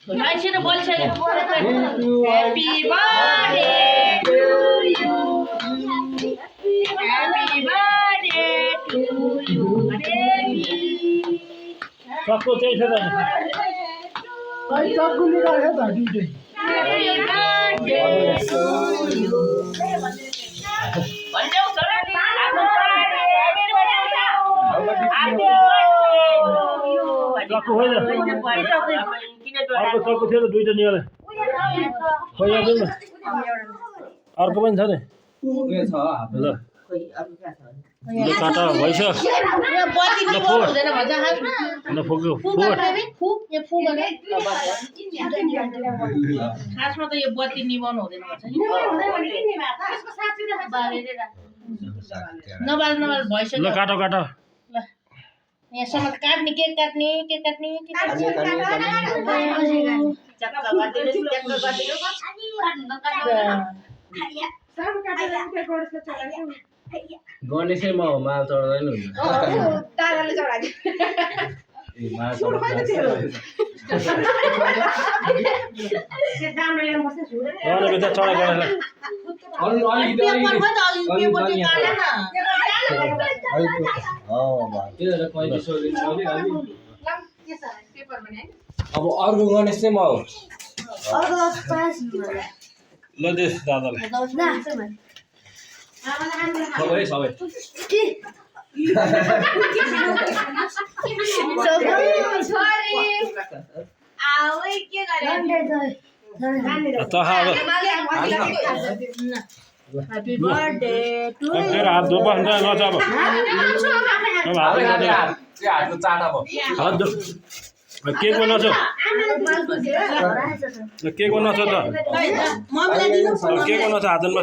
मान्छे त बोलिसकेको happy birthday to you happy birthday to you baby सबको त्यही छ त खै चक्कुले राख्यो त दुईटै ह्यापी बर्थडे टु यु भन्देऊ छोरा आफ्नो छोराले ह्यापी बर्थडे चक्कु होइन अर्को चक्कु थियो त दुईटा निकाले खोइ यहाँ जाउँ न अर्को पनि छ नि ल ल काटा भइसक्यो ल फुक्यो खासमा त यो बत्ती निभाउनु हुँदैन भन्छ नि नबाल नबाल भइसक्यो ल काटो काटो ल यहाँसम्म काट्ने केक काट्ने गणेशै म हो माल चढाउँदैन ताराले चढाइदियो माल चढाउँदैन चढा अब अर्को गणेश चाहिँ म हो ल देश दादालाई सबै सबै Happy birthday to you. तेरो हात धोपा हुन्छ नच अब हातको चाटा भयो हात धो केकमा नच केकमा नच त मम्मीलाई दिनु केकमा नच हातमा